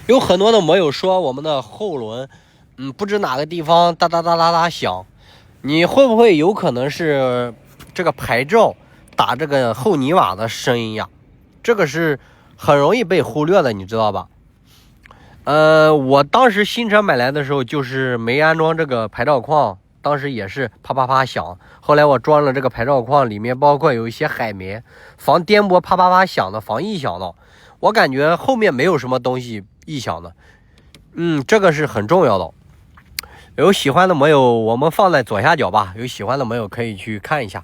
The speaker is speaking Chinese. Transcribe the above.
有很多的摩友说我们的后轮，不知哪个地方哒哒哒哒哒响，你会不会有可能是这个牌照打这个后泥瓦的声音呀？这个是很容易被忽略的，你知道吧？我当时新车买来的时候就是没安装这个牌照框，当时也是啪啪啪响。后来我装了这个牌照框，里面包括有一些海绵，防颠簸啪啪啪响的，防异响的。我感觉后面没有什么东西异响的，这个是很重要的。有喜欢的摩友，我们放在左下角吧，有喜欢的摩友可以去看一下。